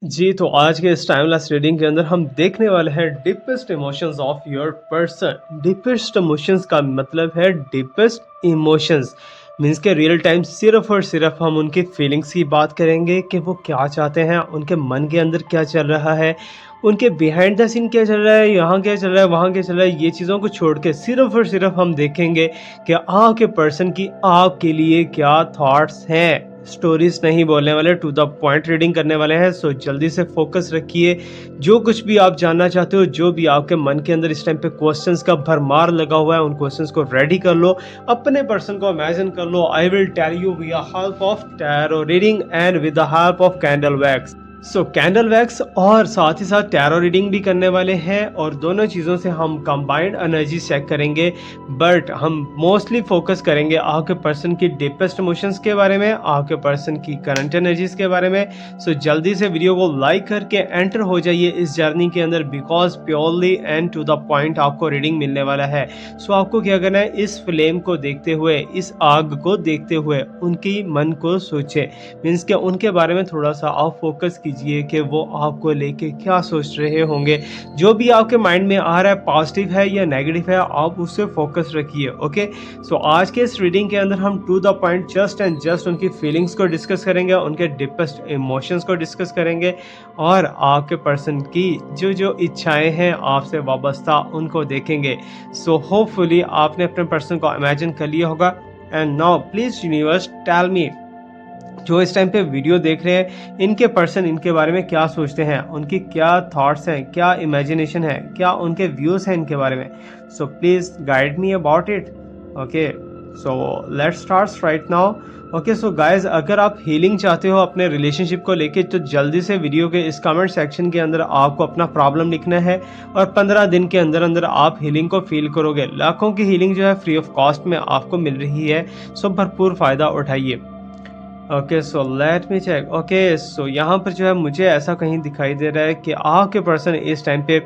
जी, तो आज के इस टाइमलेस रीडिंग के अंदर हम देखने वाले हैं deepest emotions of your person. Deepest emotions का मतलब है डीपेस्ट इमोशंस मीन्स के रियल टाइम सिर्फ और सिर्फ हम उनकी फीलिंग्स की बात करेंगे कि वो क्या चाहते हैं, उनके मन के अंदर क्या चल रहा है, उनके बिहाइंड द सीन क्या चल रहा है, यहाँ क्या चल रहा है, वहाँ क्या चल रहा है। ये चीज़ों को छोड़ के सिर्फ और सिर्फ हम देखेंगे कि आपके पर्सन की आपके लिए क्या थॉट्स हैं। स्टोरीज नहीं बोलने वाले, टू द पॉइंट रीडिंग करने वाले हैं। सो जल्दी से फोकस रखिए। जो कुछ भी आप जानना चाहते हो, जो भी आपके मन के अंदर इस टाइम पे क्वेश्चंस का भरमार लगा हुआ है, उन क्वेश्चंस को रेडी कर लो, अपने पर्सन को इमेजिन कर लो। I will tell you with the help of tarot reading and with the help of candle wax. So candle wax और साथ ही साथ टैरो रीडिंग भी करने वाले हैं, और दोनों चीज़ों से हम कंबाइंड एनर्जी चेक करेंगे। बट हम मोस्टली फोकस करेंगे आपके पर्सन की डीपेस्ट इमोशंस के बारे में, आपके पर्सन की करंट एनर्जीज के बारे में। सो जल्दी से वीडियो को लाइक करके एंटर हो जाइए इस जर्नी के अंदर, because purely and to the point आपको रीडिंग मिलने वाला है। सो आपको क्या करना है, इस फ्लेम को देखते हुए, इस आग को देखते हुए उनकी मन को सोचे, मीन्स के उनके बारे में थोड़ा सा आप फोकस कीजिए कि वो आपको लेके क्या सोच रहे होंगे। जो भी आपके माइंड में आ रहा है, पॉजिटिव है या नेगेटिव है, आप उससे फोकस रखिए। ओके, सो आज के इस रीडिंग के अंदर हम to the point just and just उनकी फीलिंग्स को डिस्कस करेंगे, उनके डीपेस्ट इमोशंस को डिस्कस करेंगे, और आपके पर्सन की जो जो इच्छाएं हैं आपसे वाबस्ता उनको देखेंगे। सो होपफुली आपने अपने पर्सन को इमेजिन कर लिया होगा। And now please universe tell me, जो इस टाइम पे वीडियो देख रहे हैं, इनके पर्सन इनके बारे में क्या सोचते हैं, उनकी क्या थॉट्स हैं, क्या इमेजिनेशन है, क्या उनके व्यूज़ हैं इनके बारे में। So please guide me about it. Okay, so let's start right now. Okay, so guys, अगर आप हीलिंग चाहते हो अपने रिलेशनशिप को लेके, तो जल्दी से वीडियो के इस कमेंट सेक्शन के अंदर आपको अपना प्रॉब्लम लिखना है, और 15 दिन के अंदर अंदर आप हीलिंग को फील करोगे। लाखों की हीलिंग जो है फ्री ऑफ कॉस्ट में आपको मिल रही है। सो भरपूर फ़ायदा उठाइए। Okay, so let me check. Okay, so यहाँ पर जो है मुझे ऐसा कहीं दिखाई दे रहा है कि आपके पर्सन इस टाइम पे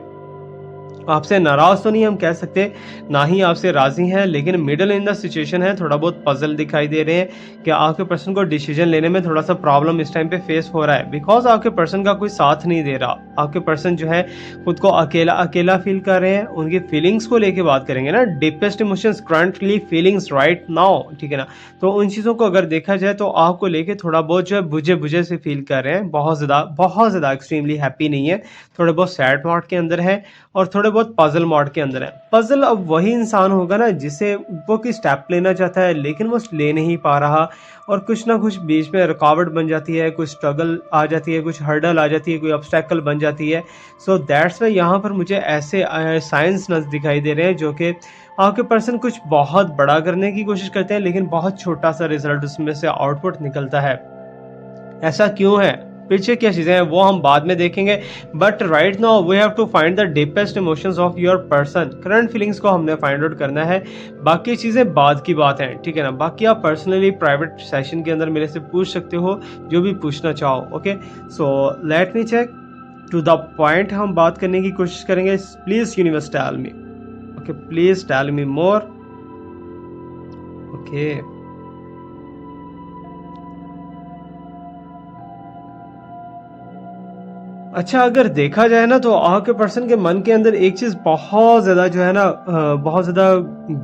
आपसे नाराज़ तो नहीं हम कह सकते, ना ही आपसे राज़ी हैं, लेकिन मिडल इन द सिचुएशन है। थोड़ा बहुत पज़ल दिखाई दे रहे हैं कि आपके पर्सन को डिसीज़न लेने में थोड़ा-सा प्रॉब्लम इस टाइम पे फेस हो रहा है, बिकॉज़ आपके पर्सन का कोई साथ नहीं दे रहा। आपके पर्सन जो है खुद को अकेला-अकेला फ़ील कर रहे हैं। उनकी फीलिंग्स को लेके बात करेंगे ना, deepest emotions currently feelings right now, ठीक है ना? तो उन चीज़ों को अगर देखा जाए तो आपको लेके थोड़ा बहुत जो है बुझे-बुझे से फ़ील कर रहे हैं। बहुत ज़्यादा एक्सट्रीमली हैप्पी नहीं है। थोड़े बहुत सैड मोड के अंदर है, और थोड़े बहुत पज़ल मोड के अंदर है। पज़ल अब वही इंसान होगा ना जिसे वो कोई स्टेप लेना चाहता है, लेकिन वो ले नहीं पा रहा, और कुछ ना कुछ बीच में रुकावट बन जाती है, कुछ स्ट्रगल आ जाती है, कुछ हर्डल आ जाती है, कोई ऑब्स्टेकल बन जाती है। सो दैट्स व्हाई यहाँ पर मुझे ऐसे साइंस नज़ दिखाई दे रहे हैं, जो कि आपके पर्सन कुछ बहुत बड़ा करने की कोशिश करते हैं, लेकिन बहुत छोटा-सा रिज़ल्ट उसमें से आउटपुट निकलता है। ऐसा क्यों है? पीछे क्या चीज़ें हैं वो हम बाद में देखेंगे। But right now we have to find the deepest emotions of your person. Current feelings को हमने फाइंड आउट करना है, बाकी चीज़ें बाद की बात है, ठीक है ना? बाकी आप पर्सनली प्राइवेट सेशन के अंदर मेरे से पूछ सकते हो, जो भी पूछना चाहो। Okay, so let me check. To the point हम बात करने की कोशिश करेंगे। Please universe tell me. Okay, please tell me more. Okay, अच्छा, अगर देखा जाए ना, तो आपके पर्सन के मन के अंदर एक चीज़ बहुत ज़्यादा जो है ना, बहुत ज़्यादा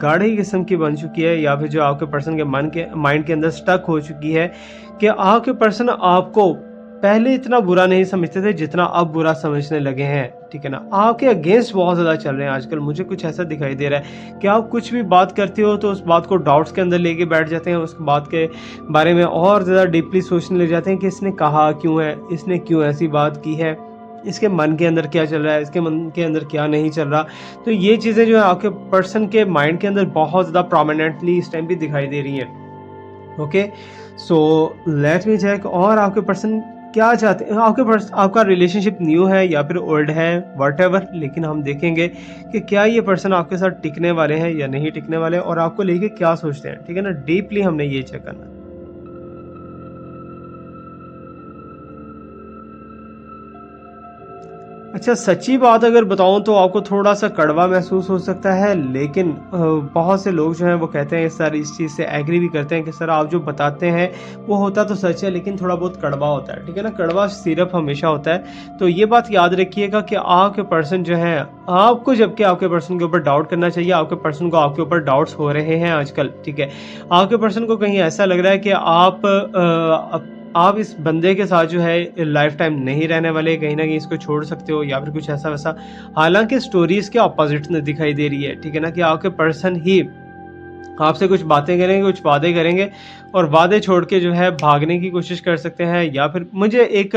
गाढ़ी किस्म की बन चुकी है, या फिर जो आपके पर्सन के मन के माइंड के अंदर स्टक हो चुकी है, कि आपके पर्सन आपको पहले इतना बुरा नहीं समझते थे जितना अब बुरा समझने लगे हैं, ठीक है ना? आपके अगेंस्ट बहुत ज़्यादा चल रहे हैं आजकल। मुझे कुछ ऐसा दिखाई दे रहा है कि आप कुछ भी बात करते हो तो उस बात को डाउट्स के अंदर लेके बैठ जाते हैं, उस बात के बारे में और ज़्यादा डीपली सोचने लग जाते हैं कि इसने कहा क्यों है, इसने क्यों ऐसी बात की है, इसके मन के अंदर क्या चल रहा है, इसके मन के अंदर क्या नहीं चल रहा। तो ये चीज़ें जो है आपके पर्सन के माइंड के अंदर बहुत ज़्यादा प्रोमिनेंटली इस टाइम पे दिखाई दे रही हैं। Okay, so let me check. और आपके पर्सन क्या चाहते हैं, आपका रिलेशनशिप न्यू है या फिर ओल्ड है, व्हाटएवर, लेकिन हम देखेंगे कि क्या ये पर्सन आपके साथ टिकने वाले हैं या नहीं टिकने वाले, और आपको लेके क्या सोचते हैं, ठीक है ना? डीपली हमने ये चेक करना है। अच्छा, सच्ची बात अगर बताऊँ तो आपको थोड़ा-सा कड़वा महसूस हो सकता है, लेकिन बहुत से लोग जो हैं वो कहते हैं सर इस चीज़ से एग्री भी करते हैं कि सर आप जो बताते हैं वो होता तो सच है लेकिन थोड़ा बहुत कड़वा होता है, ठीक है ना? कड़वा सिर्फ़ हमेशा होता है। तो ये बात याद रखिएगा कि आपके पर्सन जो हैं, आपको जबकि आपके पर्सन के ऊपर डाउट करना चाहिए, आपके पर्सन को आपके ऊपर डाउट्स हो रहे हैं आजकल, ठीक है? आपके पर्सन को कहीं ऐसा लग रहा है कि आप इस बंदे के साथ जो है लाइफ टाइम नहीं रहने वाले, कहीं न कहीं इसको छोड़ सकते हो या फिर कुछ ऐसा-वैसा। हालाँकि स्टोरी इसके अपोज़िट न दिखाई दे रही है, ठीक है ना? कि आपके पर्सन ही आपसे कुछ बातें करेंगे, कुछ वादे करेंगे और वादे छोड़ के जो है भागने की कोशिश कर सकते हैं या फिर मुझे एक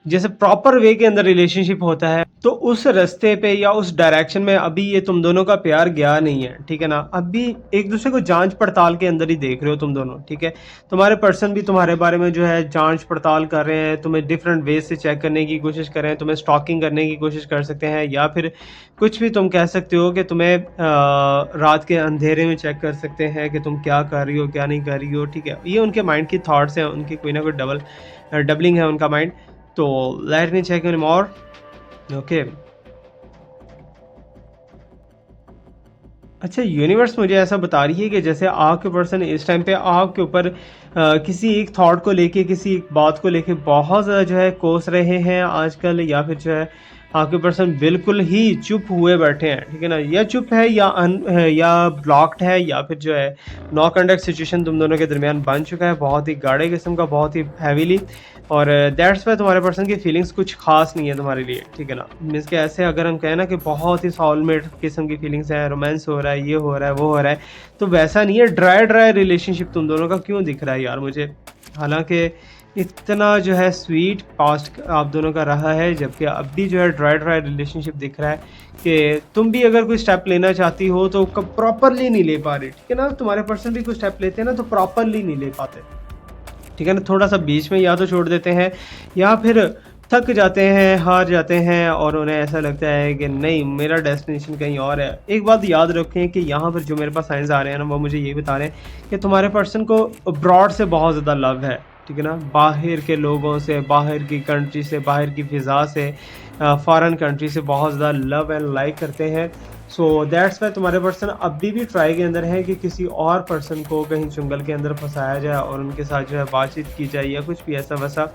जैसे प्रॉपर वे के अंदर रिलेशनशिप होता है, तो उस रास्ते पे या उस डायरेक्शन में अभी ये तुम दोनों का प्यार गया नहीं है, ठीक है ना? अभी एक-दूसरे को जाँच-पड़ताल के अंदर ही देख रहे हो तुम दोनों, ठीक है? तुम्हारे पर्सन भी तुम्हारे बारे में जो है जाँच-पड़ताल कर रहे हैं, तुम्हें डिफरेंट वेज़ से चेक करने की कोशिश कर रहे हैं, तुम्हें स्टॉकिंग करने की कोशिश कर सकते हैं या फिर कुछ भी तुम कह सकते हो कि तुम्हें रात के अंधेरे में चेक कर सकते हैं कि तुम क्या कर रही हो, क्या नहीं कर रही हो, ठीक है? ये उनके माइंड की थॉट्स हैं, उनकी कोई ना कोई डबलिंग है उनका माइंड। तो let me check any more. Okay. अच्छा, यूनिवर्स मुझे ऐसा बता रही है कि जैसे आपके पर्सन इस टाइम पे आपके ऊपर किसी एक थॉट को लेके, किसी एक बात को लेके बहुत ज़्यादा जो है कोस रहे हैं आजकल, या फिर जो है आपके पर्सन बिल्कुल ही चुप हुए बैठे हैं, ठीक है ना? या चुप है या है या ब्लॉक्ड है या फिर जो है नो कॉन्टैक्ट सिचुएशन तुम दोनों के दरमियान बन चुका है, बहुत ही गाढ़े किस्म का, बहुत ही हैवीली। और दैट्स वाई तुम्हारे पर्सन की फीलिंग्स कुछ खास नहीं है तुम्हारे लिए, ठीक है ना? मीन्स कि ऐसे अगर हम कहें ना कि बहुत ही सोलमेट किस्म की फीलिंग्स हैं, रोमांस हो रहा है, ये हो रहा है, वो हो रहा है, तो वैसा नहीं है। ड्राई ड्राई रिलेशनशिप तुम दोनों का क्यों दिख रहा है यार मुझे? हालांकि इतना जो है स्वीट पास्ट आप दोनों का रहा है, जबकि अब भी जो है ड्राई ड्राई रिलेशनशिप दिख रहा है कि तुम भी अगर कोई स्टेप लेना चाहती हो तो प्रॉपरली नहीं ले पा रही, ठीक है ना? तुम्हारे पर्सन भी कोई स्टेप लेते हैं ना तो प्रॉपरली नहीं ले पाते, ठीक है ना? थोड़ा-सा बीच में या तो छोड़ देते हैं या फिर थक जाते हैं, हार जाते हैं और उन्हें ऐसा लगता है कि नहीं, मेरा डेस्टिनेशन कहीं और है। एक बात याद रखें कि यहाँ पर जो मेरे पास साइंस आ रहे हैं ना, वो मुझे ये बता रहे हैं कि तुम्हारे पर्सन को अब्रॉड से बहुत ज़्यादा लव है, ठीक है ना? बाहर के लोगों से, बाहर की कंट्री से, बाहर की फ़िज़ा से, फ़ॉरेन कंट्री से बहुत ज़्यादा लव एंड लाइक करते हैं। सो दैट्स वाई तुम्हारे पर्सन अभी भी ट्राई के अंदर है कि किसी और पर्सन को कहीं चुंगल के अंदर फंसाया जाए और उनके साथ जो है बातचीत की जाए या कुछ भी ऐसा वैसा।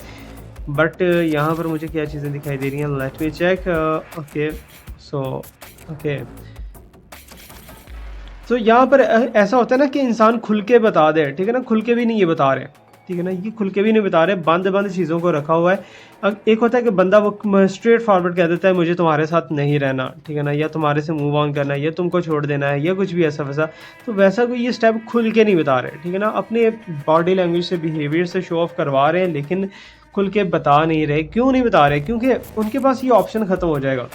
बट यहाँ पर मुझे क्या चीज़ें दिखाई दे रही हैं, let me check. Okay. So okay. तो यहाँ पर ऐसा होता है ना कि इंसान खुल के बता दे, ठीक है ना? खुल के भी नहीं ये बता रहे, ठीक है ना? ये खुल के भी नहीं बता रहे, बंद बंद चीज़ों को रखा हुआ है। एक होता है कि बंदा वो स्ट्रेट फॉरवर्ड कह देता है मुझे तुम्हारे साथ नहीं रहना, ठीक है ना? या तुम्हारे से मूव ऑन करना है या तुमको छोड़ देना है या कुछ भी ऐसा वैसा। तो वैसा कोई ये स्टेप खुल के नहीं बता रहे, ठीक है ना? अपने बॉडी लैंग्वेज से, बिहेवियर से शो ऑफ करवा रहे हैं, लेकिन खुल के बता नहीं रहे। क्यों नहीं बता रहे? क्योंकि उनके पास ये ऑप्शन ख़त्म हो जाएगा,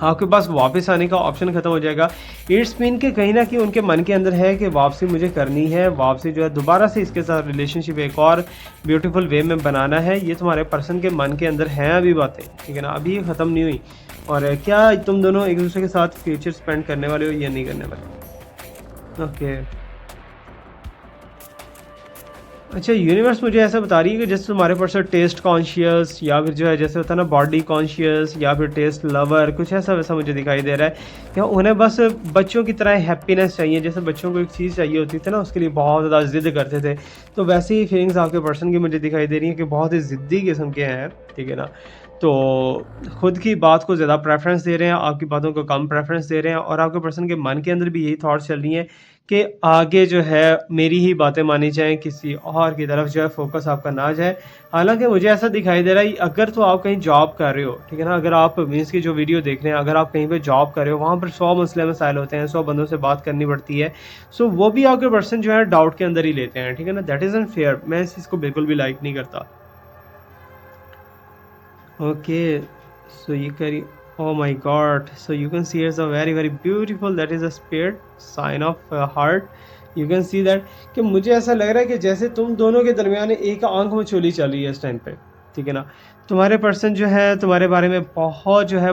आपके पास वापस आने का ऑप्शन ख़त्म हो जाएगा। इट्स मीन कि कहीं न कहीं उनके मन के अंदर है कि वापसी मुझे करनी है, वापसी जो है दोबारा से इसके साथ रिलेशनशिप एक और ब्यूटीफुल वे में बनाना है। ये तुम्हारे पर्सन के मन के अंदर हैं अभी बातें, ठीक है ना? अभी ये ख़त्म नहीं हुई। और क्या तुम दोनों एक-दूसरे के साथ फ्यूचर स्पेंड करने वाले हो या नहीं करने वाले? ओके। अच्छा, यूनिवर्स मुझे ऐसा बता रही है कि जैसे तुम्हारे पर्सन टेस्ट कॉन्शियस या फिर जो है जैसे होता है ना बॉडी कॉन्शियस या फिर टेस्ट लवर, कुछ ऐसा वैसा मुझे दिखाई दे रहा है कि उन्हें बस बच्चों की तरह हैप्पीनेस चाहिए। जैसे बच्चों को एक चीज़ चाहिए होती थी ना, उसके लिए बहुत ज़्यादा ज़िद करते थे, तो वैसे ही फीलिंग्स आपके पर्सन की मुझे दिखाई दे रही है कि बहुत ही ज़िद्दी किस्म के हैं, ठीक है ना? तो खुद की बात को ज़्यादा प्रेफरेंस दे रहे हैं, आपकी बातों को कम प्रेफरेंस दे रहे हैं और आपके पर्सन के मन के अंदर भी यही थॉट्स चल रही हैं कि आगे जो है मेरी ही बातें मानी जाएँ, किसी और की तरफ जो है फ़ोकस आपका ना जाए। हालाँकि मुझे ऐसा दिखाई दे रहा है, अगर तो आप कहीं जॉब कर रहे हो, ठीक है ना? अगर आप मीन्स की जो वीडियो देख रहे हैं, अगर आप कहीं पे जॉब कर रहे हो, वहाँ पर 100 मसले मसाइल होते हैं, 100 बंदों से बात करनी पड़ती है। सो वो भी आपके पर्सन जो है डाउट के अंदर ही लेते हैं, ठीक है ना? That is unfair. मैं इस चीज़ को बिल्कुल भी लाइक नहीं करता। Okay, so you can, oh my god, so you can see it's a very very beautiful, that is a spirit sign of heart. You can see that कि मुझे ऐसा लग रहा है कि जैसे तुम दोनों के दरमियान एक आंख में चोली चल रही है इस टाइम पे, ठीक है ना? तुम्हारे पर्सन जो है तुम्हारे बारे में बहुत जो है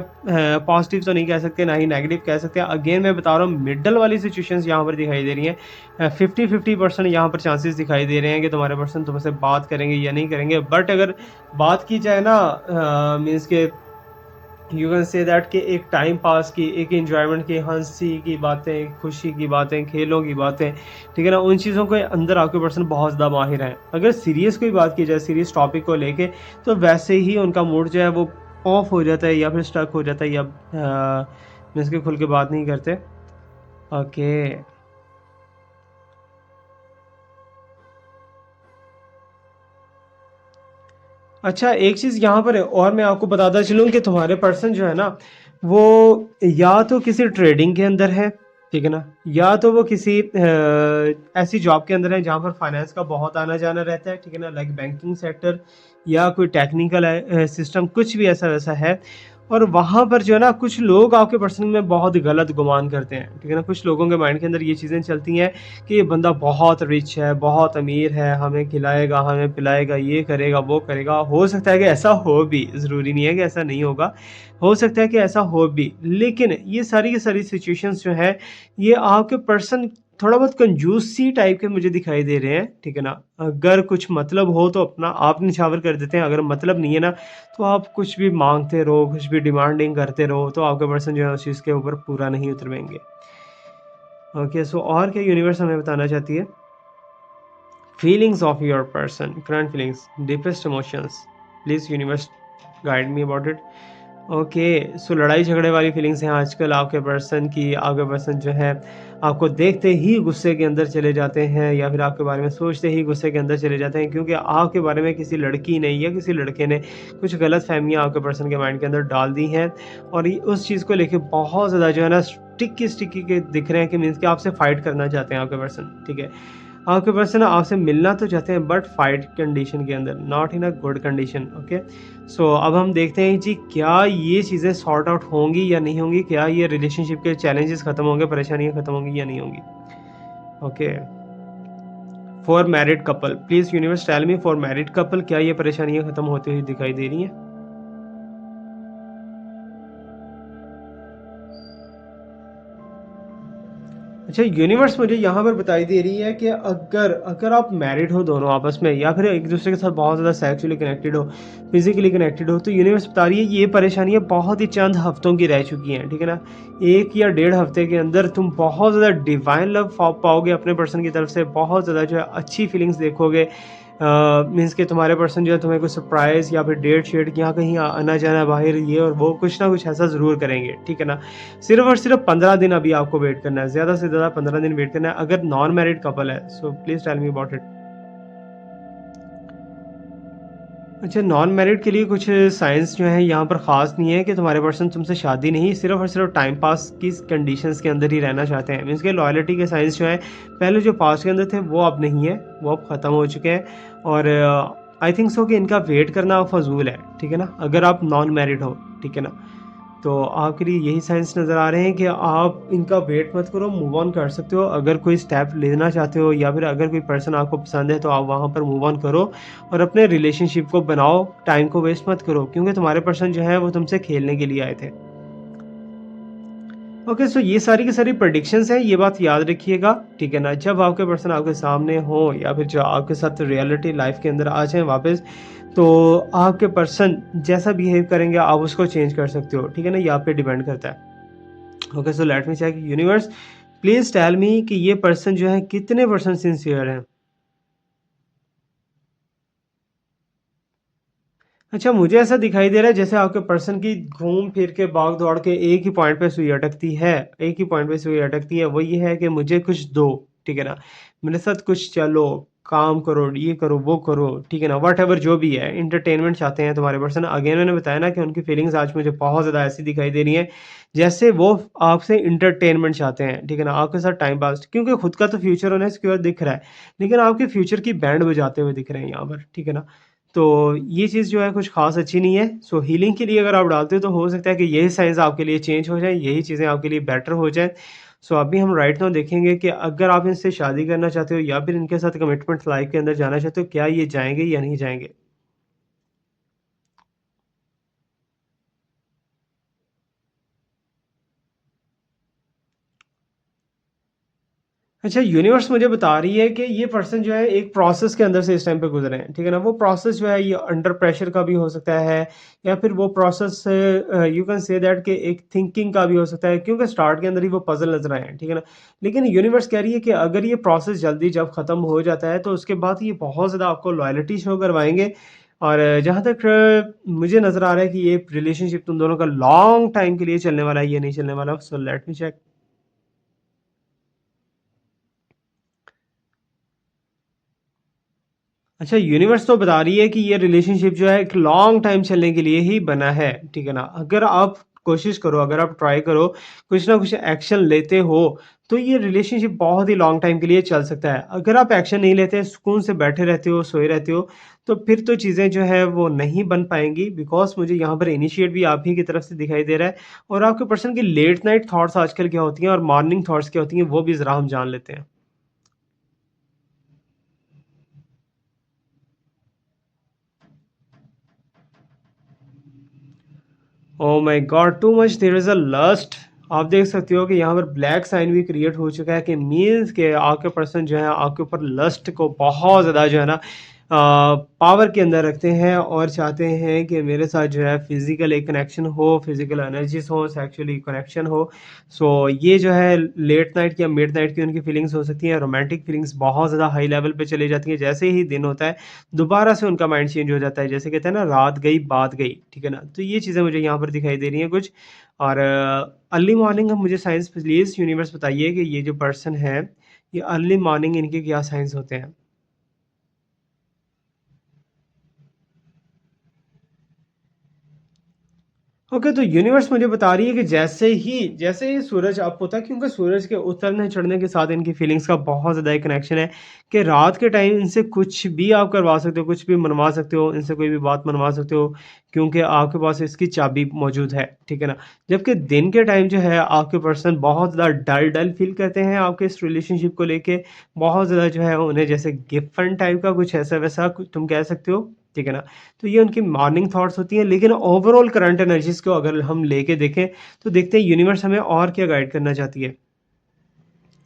पॉजिटिव तो नहीं कह सकते, ना ही नेगेटिव कह सकते। अगेन मैं बता रहा हूँ, मिडल वाली सिचुएशंस यहाँ पर दिखाई दे रही हैं। 50-50% यहाँ पर चांसेस दिखाई दे रहे हैं कि तुम्हारे पर्सन तुमसे बात करेंगे या नहीं करेंगे। बट अगर बात की जाए ना मीन्स के यू कैन से दैट कि एक टाइम पास की, एक एन्जॉयमेंट की, हँसी की बातें, खुशी की बातें, खेलों की बातें, ठीक है ना? उन चीज़ों के अंदर आपके पर्सन बहुत ज़्यादा माहिर हैं। अगर सीरियस कोई बात की जाए, सीरियस टॉपिक को लेके, तो वैसे ही उनका मूड जो है वो ऑफ हो जाता है या फिर स्टक हो जाता है, या मीन्स के खुल के बात नहीं करते। ओके। अच्छा, एक चीज़ यहाँ पर है और मैं आपको बताता चलूँ कि तुम्हारे पर्सन जो है ना, वो या तो किसी ट्रेडिंग के अंदर है, ठीक है ना? या तो वो किसी ऐसी जॉब के अंदर है जहाँ पर फाइनेंस का बहुत आना-जाना रहता है, ठीक है ना? लाइक बैंकिंग सेक्टर या कोई टेक्निकल सिस्टम, कुछ भी ऐसा-वैसा है। और वहाँ पर जो है ना, कुछ लोग आपके पर्सन में बहुत गलत गुमान करते हैं, ठीक है ना? कुछ लोगों के माइंड के अंदर ये चीज़ें चलती हैं कि ये बंदा बहुत रिच है, बहुत अमीर है, हमें खिलाएगा, हमें पिलाएगा, ये करेगा, वो करेगा। हो सकता है कि ऐसा हो भी, ज़रूरी नहीं है कि ऐसा नहीं होगा। हो सकता है कि ऐसा हो भी, लेकिन ये सारी की सारी सिचुएशंस जो हैं, ये आपके पर्सन थोड़ा बहुत कंजूसी टाइप के मुझे दिखाई दे रहे हैं, ठीक है ना? अगर कुछ मतलब हो तो अपना आप निछावर कर देते हैं, अगर मतलब नहीं है ना, तो आप कुछ भी माँगते रहो, कुछ भी डिमांडिंग करते रहो, तो आपका पर्सन जो है उस चीज़ के ऊपर पूरा नहीं उतरेंगे। ओके, सो और क्या यूनिवर्स हमें बताना चाहती है? Feelings of your person, current feelings, deepest emotions. Please universe guide me about it. Okay, so लड़ाई झगड़े वाली फीलिंग्स हैं आजकल आपके पर्सन की। आपके पर्सन जो है आपको देखते ही गुस्से के अंदर चले जाते हैं, या फिर आपके बारे में सोचते ही गुस्से के अंदर चले जाते हैं, क्योंकि आपके बारे में किसी लड़की ने या किसी लड़के ने कुछ गलत फहमियाँ आपके पर्सन के माइंड के अंदर डाल दी हैं। और ये उस चीज़ को लेके बहुत ज़्यादा जो है ना स्टिकी स्टिकी के दिख रहे हैं, कि मीन्स कि आपसे फाइट करना चाहते हैं आपके पर्सन, ठीक है? आपके पर्सन आपसे मिलना तो चाहते हैं, बट फाइट कंडीशन के अंदर, not in a good condition. Okay, so अब हम देखते हैं जी, क्या ये चीज़ें सॉर्ट आउट होंगी या नहीं होंगी? क्या ये रिलेशनशिप के चैलेंजेस खत्म होंगे, परेशानियां खत्म होंगी या नहीं होंगी? Okay, for married couple, please universe tell me, for married couple क्या ये परेशानियां खत्म होती हुई दिखाई दे रही हैं? अच्छा, यूनिवर्स मुझे यहाँ पर बताई दे रही है कि अगर अगर आप मैरिड हो दोनों आपस में, या फिर एक दूसरे के साथ बहुत ज़्यादा सेक्सुअली कनेक्टेड हो, फिजिकली कनेक्टेड हो, तो यूनिवर्स बता रही है ये परेशानियाँ बहुत ही चंद हफ्तों की रह चुकी हैं, ठीक है ना? 1 या डेढ़ हफ्ते के अंदर तुम बहुत ज़्यादा डिवाइन लव पाओगे अपने पर्सन की तरफ से, बहुत ज़्यादा जो है अच्छी फीलिंग्स देखोगे। मीन्स कि तुम्हारे पर्सन जो है तुम्हें कोई सरप्राइज़ या फिर डेट शेट, यहाँ कहीं आना-जाना बाहर, ये और वो कुछ ना कुछ ऐसा ज़रूर करेंगे, ठीक है ना? सिर्फ़ और सिर्फ़ 15 दिन अभी आपको वेट करना है, ज़्यादा से ज़्यादा 15 दिन वेट करना है, अगर नॉन मैरिड कपल है, so please tell me about it. अच्छा, नॉन मैरिड के लिए कुछ साइंस जो हैं यहाँ पर ख़ास नहीं है, कि तुम्हारे पर्सन तुमसे शादी नहीं, सिर्फ़ और सिर्फ़ टाइम पास की कंडीशंस के अंदर ही रहना चाहते हैं। मीन्स के लॉयल्टी के साइंस जो हैं, पहले जो पास्ट के अंदर थे वो अब नहीं है, वो अब ख़त्म हो चुके हैं। और आई थिंक सो कि इनका वेट करना फ़ज़ूल है, ठीक है ना? अगर आप नॉन मैरिड हो, ठीक है ना? तो आपके लिए यही साइंस नज़र आ रहे हैं कि आप इनका वेट मत करो, मूव ऑन कर सकते हो। अगर कोई स्टेप लेना चाहते हो, या फिर अगर कोई पर्सन आपको पसंद है, तो आप वहाँ पर मूव ऑन करो और अपने रिलेशनशिप को बनाओ, टाइम को वेस्ट मत करो, क्योंकि तुम्हारे पर्सन जो है वो तुमसे खेलने के लिए आए थे। ओके, सो ये सारी की सारी प्रेडिक्शंस हैं, ये बात याद रखिएगा, ठीक है ना? जब आपके पर्सन आपके सामने हो, या फिर जो आपके साथ रियलिटी लाइफ के अंदर आ जाएँ वापस, तो आपके पर्सन जैसा बिहेव करेंगे आप उसको चेंज कर सकते हो, ठीक है ना? ये आप पे डिपेंड करता है। Okay, so let me check. Universe, please tell me कि ये पर्सन जो है कितने परसेंट सिंसियर है? अच्छा, मुझे ऐसा दिखाई दे रहा है जैसे आपके पर्सन की घूम फिर के भाग दौड़ के एक ही पॉइंट पे सुई अटकती है। एक ही पॉइंट पे सुई अटकती है, वो ये है कि मुझे कुछ दो, ठीक है ना? मेरे साथ कुछ चलो, काम करो, ये करो, वो करो, ठीक है ना? व्हाटएवर जो भी है, एंटरटेनमेंट चाहते हैं तुम्हारे पर्सन। अगेन मैंने बताया ना कि उनकी फीलिंग्स आज मुझे बहुत ज़्यादा ऐसी दिखाई दे रही हैं, जैसे वो आपसे एंटरटेनमेंट चाहते हैं, ठीक है ना? आपके साथ टाइम पास, क्योंकि खुद का तो फ्यूचर उन्हें सिक्योर दिख रहा है, लेकिन आपके फ्यूचर की बैंड बजाते हुए दिख रहे हैं यहाँ पर, ठीक है ना? तो ये चीज़ जो है कुछ ख़ास अच्छी नहीं है। सो हीलिंग के लिए अगर आप डालते हो, तो हो सकता है कि यही साइंस आपके लिए चेंज हो जाए, यही चीज़ें आपके लिए बेटर हो जाएँ। सो अभी हम राइट नाउ देखेंगे कि अगर आप इनसे शादी करना चाहते हो, या फिर इनके साथ कमिटमेंट लाइफ़ के अंदर जाना चाहते हो, क्या ये जाएँगे या नहीं जाएँगे? अच्छा, यूनिवर्स मुझे बता रही है कि ये पर्सन जो है एक प्रोसेस के अंदर से इस टाइम पे गुज़रे हैं, ठीक है ना? वो प्रोसेस जो है ये अंडर प्रेशर का भी हो सकता है या फिर वो process you can say that कि एक थिंकिंग का भी हो सकता है क्योंकि स्टार्ट के अंदर ही वो पज़ल नज़र आए हैं, ठीक है ना? लेकिन यूनिवर्स कह रही है कि अगर ये प्रोसेस जल्दी जब ख़त्म हो जाता है तो उसके बाद ये बहुत ज़्यादा आपको लॉयल्टी शो करवाएँगे और जहाँ तक मुझे नज़र आ रहा है कि ये रिलेशनशिप तुम दोनों का लॉन्ग टाइम के लिए चलने वाला है, ये नहीं चलने वाला। So let me check. अच्छा, यूनिवर्स तो बता रही है कि ये रिलेशनशिप जो है एक लॉन्ग टाइम चलने के लिए ही बना है, ठीक है ना? अगर आप कोशिश करो, अगर आप ट्राई करो, कुछ ना कुछ एक्शन लेते हो, तो ये रिलेशनशिप बहुत ही लॉन्ग टाइम के लिए चल सकता है। अगर आप एक्शन नहीं लेते, सुकून से बैठे रहते हो, सोए रहते हो, तो फिर तो चीज़ें जो है वो नहीं बन पाएँगी बिकॉज़ मुझे यहाँ पर इनिशिएट भी आप ही की तरफ से दिखाई दे रहा है और आपके पर्सन की लेट नाइट थॉट्स आजकल क्या होती हैं और मॉर्निंग थॉट्स क्या होती हैं, वो भी ज़रा हम जान लेते हैं। Oh my God! Too much there is a lust. आप देख सकते हो कि यहाँ पर ब्लैक साइन भी क्रिएट हो चुका है कि मीन्स के आपके पर्सन जो है आपके ऊपर लस्ट को बहुत ज़्यादा जो है ना पावर के अंदर रखते हैं और चाहते हैं कि मेरे साथ जो है फिज़िकल एक कनेक्शन हो, फिज़िकल एनर्जीज़ हो, सेक्सुअली कनेक्शन हो। सो ये जो है लेट नाइट या मिड नाइट की उनकी फीलिंग्स हो सकती हैं, रोमांटिक फीलिंग्स बहुत ज़्यादा हाई लेवल पे चली जाती हैं। जैसे ही दिन होता है दोबारा से उनका माइंड चेंज हो जाता है। जैसे कहते हैं ना रात गई बात गई, ठीक है ना? तो ये चीज़ें मुझे यहाँ पर दिखाई दे रही हैं कुछ और अर्ली मॉर्निंग मुझे साइंस प्लीज़ यूनिवर्स बताइए कि ये जो पर्सन है, ये अर्ली मॉर्निंग इनके क्या साइंस होते हैं? ओके, तो यूनिवर्स मुझे बता रही है कि जैसे ही सूरज अप होता है क्योंकि सूरज के उतरने चढ़ने के साथ इनकी फीलिंग्स का बहुत ज़्यादा एक कनेक्शन है कि रात के टाइम इनसे कुछ भी आप करवा सकते हो, कुछ भी मनवा सकते हो, इनसे कोई भी बात मनवा सकते हो क्योंकि आपके पास इसकी चाबी मौजूद है, ठीक है ना? जबकि दिन के टाइम जो है आपके पर्सन बहुत ज़्यादा डल-डल फ़ील करते हैं आपके इस रिलेशनशिप को लेके, बहुत ज़्यादा जो है उन्हें जैसे गिफन टाइप का कुछ ऐसा-वैसा कुछ तुम कह सकते हो, ठीक है ना? तो ये उनकी मॉर्निंग थॉट्स होती हैं लेकिन ओवरऑल करंट एनर्जीज़ को अगर हम लेके देखें तो देखते हैं यूनिवर्स हमें और क्या गाइड करना चाहती है।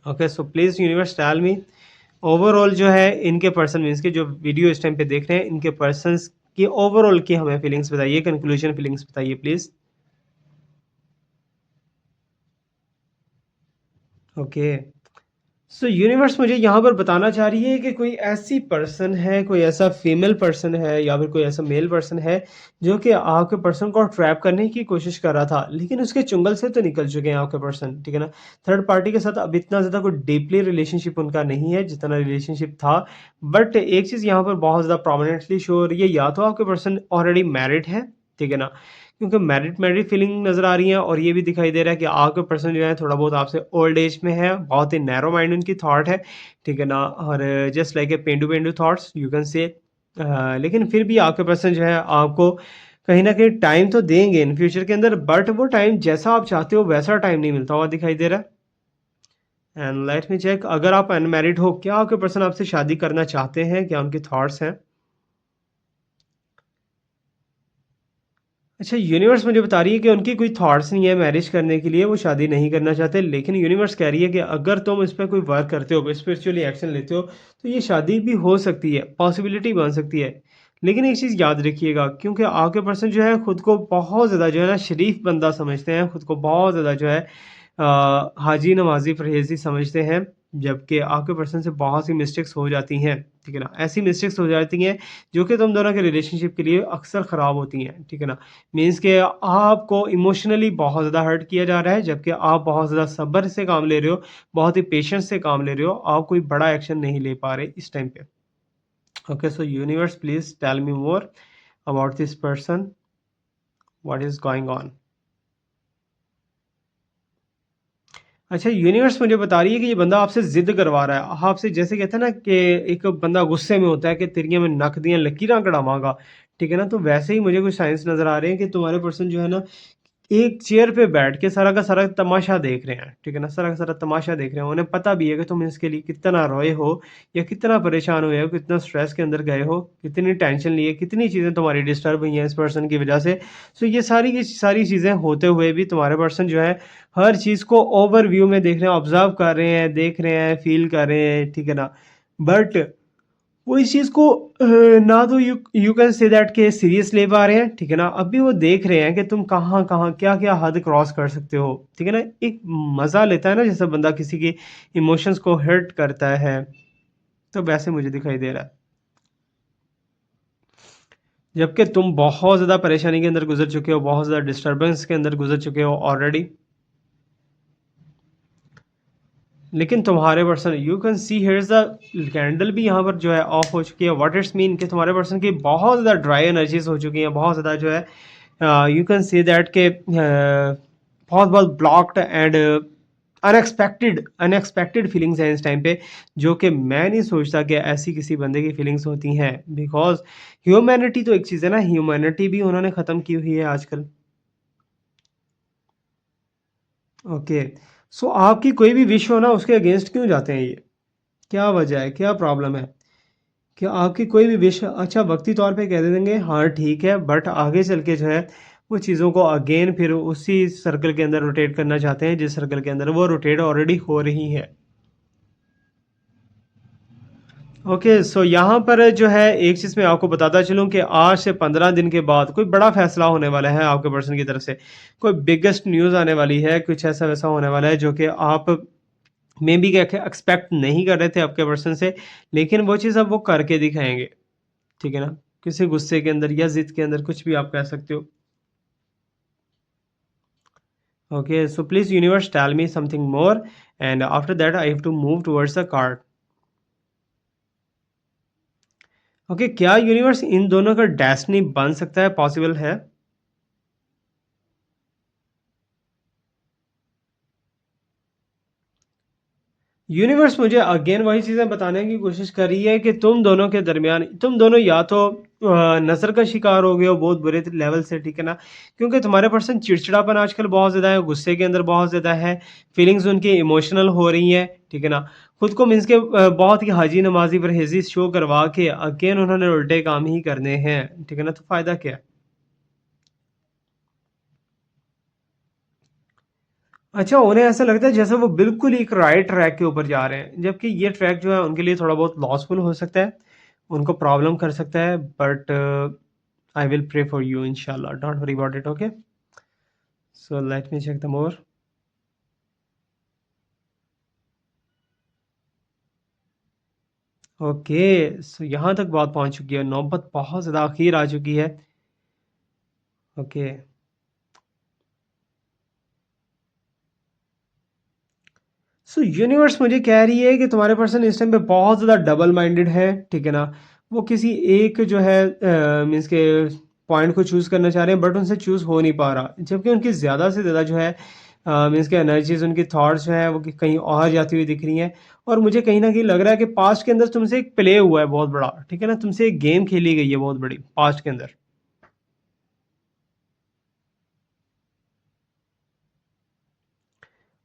Okay, so please universe tell me overall जो है इनके पर्सन मीन्स के जो वीडियो इस टाइम पे देख रहे हैं इनके पर्सन्स की ओवरऑल की हमें फीलिंग्स बताइए, कंक्लूजन फीलिंग्स बताइए प्लीज़। ओके। सो यूनिवर्स मुझे यहाँ पर बताना चाह रही है कि कोई ऐसी पर्सन है, कोई ऐसा फीमेल पर्सन है या फिर कोई ऐसा मेल पर्सन है जो कि आपके पर्सन को ट्रैप करने की कोशिश कर रहा था लेकिन उसके चुंगल से तो निकल चुके हैं आपके पर्सन, ठीक है ना? थर्ड पार्टी के साथ अब इतना ज़्यादा कोई डीपली रिलेशनशिप उनका नहीं है जितना रिलेशनशिप था। बट एक चीज़ यहाँ पर बहुत ज़्यादा प्रोमिनेंटली शो हो रही है, या तो आपके पर्सन ऑलरेडी मैरिड है, ठीक है ना? क्योंकि मैरिड मैरिड फीलिंग नज़र आ रही है और ये भी दिखाई दे रहा है कि आपका पर्सन जो है थोड़ा बहुत आपसे ओल्ड एज में है, बहुत ही नैरो माइंड उनकी थॉट है, ठीक है ना? और जस्ट लाइक ए पेंडू-पेंडू थॉट्स यू कैन से लेकिन फिर भी आपके पर्सन जो है आपको कहीं न कहीं टाइम तो देंगे इन फ्यूचर के अंदर बट वो टाइम जैसा आप चाहते हो वैसा टाइम नहीं मिलता हुआ दिखाई दे रहा है। एंड लेट मी चेक, अगर आप अनमैरिड हो, क्या आपके पर्सन आपसे शादी करना चाहते हैं? क्या उनके थॉट्स हैं? अच्छा, यूनिवर्स मुझे बता रही है कि उनकी कोई थॉट्स नहीं है मैरिज करने के लिए, वो शादी नहीं करना चाहते। लेकिन यूनिवर्स कह रही है कि अगर तुम इस पे कोई वर्क करते हो, स्पिरिचुअली एक्शन लेते हो, तो ये शादी भी हो सकती है, पॉसिबिलिटी बन सकती है। लेकिन एक चीज़ याद रखिएगा क्योंकि आपके पर्सन जो है खुद को बहुत ज़्यादा जो है ना शरीफ बंदा समझते हैं, खुद को बहुत ज़्यादा जो है हाजी नमाज़ी परहेज़ी समझते हैं, जबकि आपके पर्सन से बहुत सी मिस्टेक्स हो जाती हैं, ठीक है ना? ऐसी मिस्टेक्स हो जाती हैं जो कि तुम दोनों के रिलेशनशिप के लिए अक्सर ख़राब होती हैं, ठीक है ना? मीन्स कि आपको इमोशनली बहुत ज़्यादा हर्ट किया जा रहा है, जबकि आप बहुत ज़्यादा सब्र से काम ले रहे हो, बहुत ही पेशेंस से काम ले रहे हो, आप कोई बड़ा एक्शन नहीं ले पा रहे इस टाइम पे। Okay, so universe please tell me more about this person, what is going on? अच्छा, यूनिवर्स मुझे बता रही है कि ये बंदा आपसे ज़िद करवा रहा है। आपसे जैसे कहते हैं ना कि एक बंदा गुस्से में होता है कि तेरियां मैं नक दियां लकीरां कढ़ावांगा, ठीक है ना? तो वैसे ही मुझे कुछ साइंस नज़र आ रहे हैं कि तुम्हारे पर्सन जो है ना एक चेयर पे बैठ के सारा का सारा तमाशा देख रहे हैं, ठीक है ना? सारा का सारा तमाशा देख रहे हैं। उन्हें पता भी है कि तुम इसके लिए कितना रोए हो या कितना परेशान हुए हो, कितना स्ट्रेस के अंदर गए हो, कितनी टेंशन ली है, कितनी चीज़ें तुम्हारी डिस्टर्ब हुई हैं इस पर्सन की वजह से। सो ये सारी की सारी चीज़ें होते हुए भी तुम्हारे पर्सन जो है हर चीज़ को ओवरव्यू में देख रहे हैं, ऑब्ज़र्व कर रहे हैं, देख रहे हैं, फ़ील कर रहे हैं, ठीक है ना? बट वो इस चीज़ को ना तो यू कैन से दैट कि सीरियस ले पा रहे हैं, ठीक है ना? अभी वो देख रहे हैं कि तुम कहाँ-कहाँ, क्या-क्या हद क्रॉस कर सकते हो, ठीक है ना? एक मज़ा लेता है ना जैसे बंदा किसी के इमोशंस को हर्ट करता है, तो वैसे मुझे दिखाई दे रहा है। जबकि तुम बहुत ज़्यादा परेशानी के अंदर गुज़र चुके हो, बहुत ज़्यादा डिस्टर्बेंस के अंदर गुज़र चुके हो ऑलरेडी। लेकिन तुम्हारे person you can see here is the candle भी यहाँ पर जो है ऑफ हो चुकी है। व्हाट इट्स मीन कि तुम्हारे पर्सन की बहुत ज़्यादा ड्राई एनर्जीज हो चुकी हैं, बहुत ज़्यादा जो है यू कैन सी दैट के बहुत बहुत blocked and unexpected unexpected feelings हैं इस टाइम पे, जो कि मैं नहीं सोचता कि ऐसी किसी बंदे की फीलिंग्स होती हैं। बिकॉज ह्यूमैनिटी तो एक चीज़ है ना, ह्यूमैनिटी भी उन्होंने ख़त्म की हुई है आजकल। ओके, सो आपकी कोई भी विश हो ना उसके अगेंस्ट क्यों जाते हैं ये? क्या वजह है? क्या प्रॉब्लम है? कि आपकी कोई भी विश अच्छा वक्ती तौर पे कह दे देंगे हाँ ठीक है, बट आगे चल के जो है वो चीज़ों को अगेन फिर उसी सर्कल के अंदर रोटेट करना चाहते हैं जिस सर्कल के अंदर वो रोटेट ऑलरेडी हो रही है। ओके, सो यहाँ पर जो है एक चीज़ मैं आपको बताता चलूँ कि आज से 15 दिन के बाद कोई बड़ा फैसला होने वाला है आपके पर्सन की तरफ से। कोई बिगेस्ट न्यूज़ आने वाली है, कुछ ऐसा वैसा होने वाला है जो कि आप मे बी क्या एक्सपेक्ट नहीं कर रहे थे आपके पर्सन से, लेकिन वो चीज़ अब वो करके दिखाएंगे। ठीक है ना? किसी गुस्से के अंदर या ज़िद के अंदर कुछ भी आप कह सकते हो। Okay, so please universe tell me something more and after that I have to move towards the card. Okay, क्या यूनिवर्स इन दोनों का डेस्टिनी बन सकता है, पॉसिबल है? यूनिवर्स मुझे अगेन वही चीज़ें बताने की कोशिश कर रही है कि तुम दोनों के दरमियान तुम दोनों या तो नज़र का शिकार हो गए हो बहुत बुरे लेवल से, ठीक है ना? क्योंकि तुम्हारे पर्सन चिड़चिड़ापन आजकल बहुत ज़्यादा है, गुस्से के अंदर बहुत ज़्यादा है, फीलिंग्स उनकी इमोशनल हो रही हैं, ठीक है ना? खुद को मीन्स के बहुत ही हाजी नमाजी परहेजी शो करवा के अगेन उन्होंने उल्टे काम ही करने हैं, ठीक है ना? तो फ़ायदा क्या है? अच्छा, उन्हें ऐसा लगता है जैसे वो बिल्कुल एक राइट ट्रैक के ऊपर जा रहे हैं, जबकि ये ट्रैक जो है उनके लिए थोड़ा बहुत लॉसफुल हो सकता है, उनको प्रॉब्लम कर सकता है, but I will pray for you इंशाल्लाह, don't worry about it, okay? So let me check the more. Okay, so यहाँ तक बात पहुँच चुकी है, नौबत बहुत ज़्यादा आखिर आ चुकी है। ओके, सो यूनिवर्स मुझे कह रही है कि तुम्हारे पर्सन इस टाइम पे बहुत ज़्यादा डबल माइंडेड है, ठीक है ना? वो किसी एक जो है मीन्स के पॉइंट को चूज़ करना चाह रहे हैं, बट उनसे चूज़ हो नहीं पा रहा, जबकि उनकी ज़्यादा से ज़्यादा जो है मीन्स के एनर्जीज, उनकी थॉट्स जो है वो कहीं और जाती हुई दिख रही हैं। और मुझे कहीं ना कहीं लग रहा है कि पास्ट के अंदर तुमसे एक प्ले हुआ है बहुत बड़ा, ठीक है ना? तुमसे एक गेम खेली गई है बहुत बड़ी पास्ट के अंदर।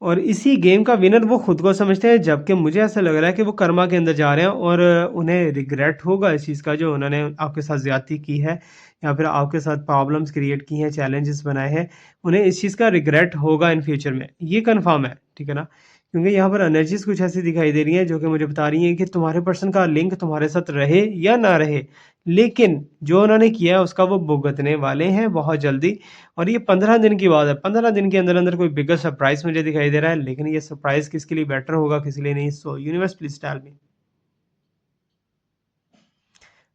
और इसी गेम का विनर वो खुद को समझते हैं, जबकि मुझे ऐसा लग रहा है कि वो कर्मा के अंदर जा रहे हैं और उन्हें रिग्रेट होगा इस चीज़ का जो उन्होंने आपके साथ ज़्यादती की है या फिर आपके साथ प्रॉब्लम्स क्रिएट की हैं, चैलेंजेस बनाए हैं। उन्हें इस चीज़ का रिग्रेट होगा इन फ्यूचर में, ये कन्फर्म है, ठीक है ना? क्योंकि यहाँ पर एनर्जीज कुछ ऐसी दिखाई दे रही हैं जो कि मुझे बता रही हैं कि तुम्हारे पर्सन का लिंक तुम्हारे साथ रहे या ना रहे, लेकिन जो उन्होंने किया है उसका वो भुगतने वाले हैं बहुत जल्दी। और ये 15 दिन की बात है, 15 दिन के अंदर-अंदर कोई बिगर सरप्राइज़ मुझे दिखाई दे रहा है, लेकिन ये सरप्राइज़ किसके लिए बेटर होगा, किसी लिए नहीं। So universe please tell me.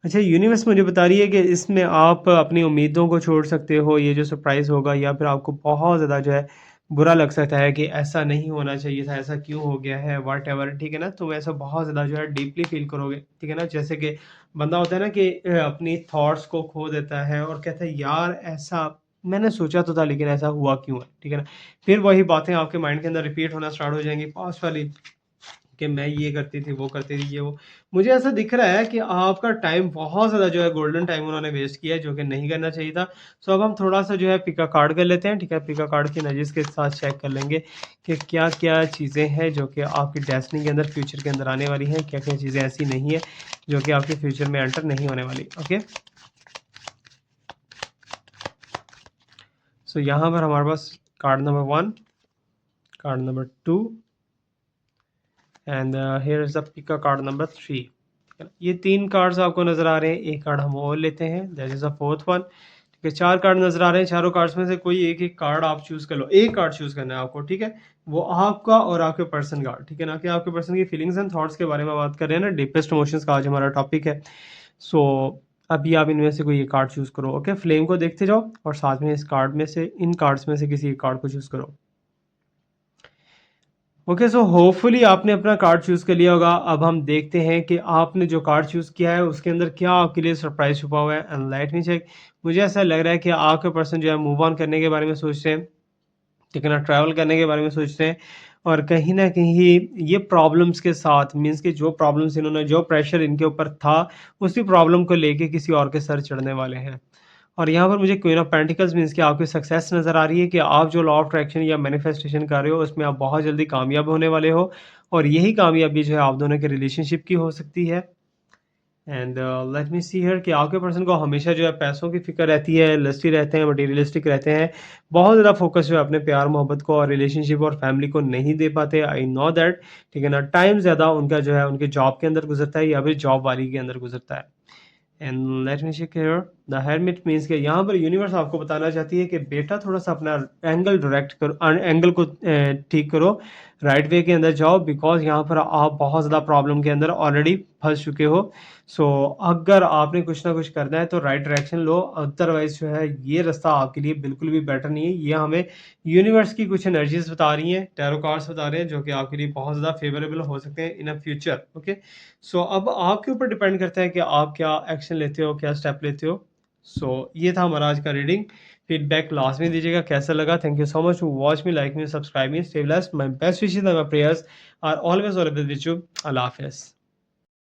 अच्छा, यूनिवर्स मुझे बता रही है कि इसमें आप अपनी उम्मीदों को छोड़ सकते हो, ये जो सरप्राइज़ होगा, या फिर आपको बहुत ज़्यादा जो है बुरा लग सकता है कि ऐसा नहीं होना चाहिए था, ऐसा क्यों हो गया है, व्हाटएवर, ठीक है ना? तुम ऐसा बहुत ज़्यादा जो है डीपली फ़ील करोगे, ठीक है ना? जैसे कि बंदा होता है ना कि अपनी थॉट्स को खो देता है और कहता है यार ऐसा मैंने सोचा तो था लेकिन ऐसा हुआ क्यों है, ठीक है ना? फिर वही बातें आपके माइंड के अंदर रिपीट होना स्टार्ट हो जाएँगी पास्ट वाली, कि मैं ये करती थी, वो करती थी, ये वो। मुझे ऐसा दिख रहा है कि आपका टाइम बहुत ज़्यादा जो है गोल्डन टाइम उन्होंने वेस्ट किया है, जो कि नहीं करना चाहिए था। सो अब हम थोड़ा-सा जो है पिका कार्ड कर लेते हैं, ठीक है? पिका कार्ड की एनर्जीज़ के साथ चेक कर लेंगे कि क्या-क्या चीज़ें हैं जो कि आपकी डेस्टिनी के अंदर, फ्यूचर के अंदर आने वाली हैं, क्या-क्या चीज़ें ऐसी नहीं है जो कि आपके फ्यूचर में एंटर नहीं होने वाली। ओके? सो यहाँ पर हमारे पास card number 1, card number 2 and here is the पिका कार्ड नंबर 3। ये 3 कार्ड्स आपको नज़र आ रहे हैं, एक कार्ड हम और लेते हैं, that is the fourth one. ठीक है, 4 कार्ड नज़र आ रहे हैं, चारों कार्ड्स में से कोई एक-एक कार्ड आप चूज़ कर लो। एक कार्ड चूज़ करना है आपको, ठीक है? वो आपका और आपके पर्सन का, ठीक है ना? कि आपके पर्सन की फीलिंग्स एंड थॉट्स के बारे में बात कर रहे हैं ना, डीपेस्ट इमोशंस का आज हमारा टॉपिक है। सो अभी आप इनमें से कोई एक कार्ड चूज़ करो, ओके? फ्लेम को देखते जाओ और साथ में इस कार्ड में से, इन कार्ड्स में से किसी एक कार्ड को चूज़ करो। ओके, सो होपफुली आपने अपना कार्ड चूज़ कर लिया होगा। अब हम देखते हैं कि आपने जो कार्ड चूज़ किया है उसके अंदर क्या आपके लिए सरप्राइज़ छुपा हुआ है एंड लेट मी चेक। मुझे ऐसा लग रहा है कि आपके पर्सन जो है मूव ऑन करने के बारे में सोच रहे हैं, ठीक है ना? ट्रैवल करने के बारे में सोच रहे हैं और कहीं न कहीं ये प्रॉब्लम्स के साथ मीन्स कि जो प्रॉब्लम्स इन्होंने, जो प्रेशर इनके ऊपर था, उसी प्रॉब्लम को लेके किसी और के सर चढ़ने वाले हैं। और यहाँ पर मुझे क्वीन ऑफ पेंटिकल्स मीन्स कि आपकी सक्सेस नज़र आ रही है कि आप जो लॉ ऑफ अट्रैक्शन या मैनिफेस्टेशन कर रहे हो उसमें आप बहुत जल्दी कामयाब होने वाले हो और यही कामयाबी जो है आप दोनों के रिलेशनशिप की हो सकती है। And let me see here कि आपके पर्सन को हमेशा जो है पैसों की फ़िक्र रहती है, लस्टी रहते हैं, मटीरियलिस्टिक रहते हैं। बहुत ज़्यादा फ़ोकस जो है अपने प्यार मोहब्बत को और रिलेशनशिप और फैमिली को नहीं दे पाते। आई नो दैट, ठीक है ना? टाइम ज़्यादा उनका जो है उनके जॉब के अंदर गुज़रता है या फिर जॉब वाली के अंदर गुज़रता है। And let me check here the Hermit means कि यहाँ पर यूनिवर्स आपको बताना चाहती है कि बेटा थोड़ा-सा अपना एंगल डायरेक्ट करो, एंगल को ठीक करो, राइट वे के अंदर जाओ बिकॉज़ यहाँ पर आप बहुत ज़्यादा प्रॉब्लम के अंदर ऑलरेडी फँस चुके हो। सो अगर आपने कुछ ना कुछ करना है तो राइट डायरेक्शन लो, अदरवाइज़ जो है ये रास्ता आपके लिए बिल्कुल भी बेटर नहीं है। ये हमें यूनिवर्स की कुछ एनर्जीज़ बता रही हैं, टैरो कार्ड्स बता रहे हैं जो कि आपके लिए बहुत ज़्यादा फेवरेबल हो सकते हैं इन अ फ्यूचर, ओके? सो अब आपके ऊपर डिपेंड करता है कि आप क्या एक्शन लेते हो, क्या स्टेप लेते हो। सो ये था हमारा आज का रीडिंग। फीडबैक लास्ट में दीजिएगा कैसा लगा। Thank you so much to watch me, like me, subscribe me, stay blessed. My best wishes and my prayers are always with you. अल्लाह हाफ़िज़।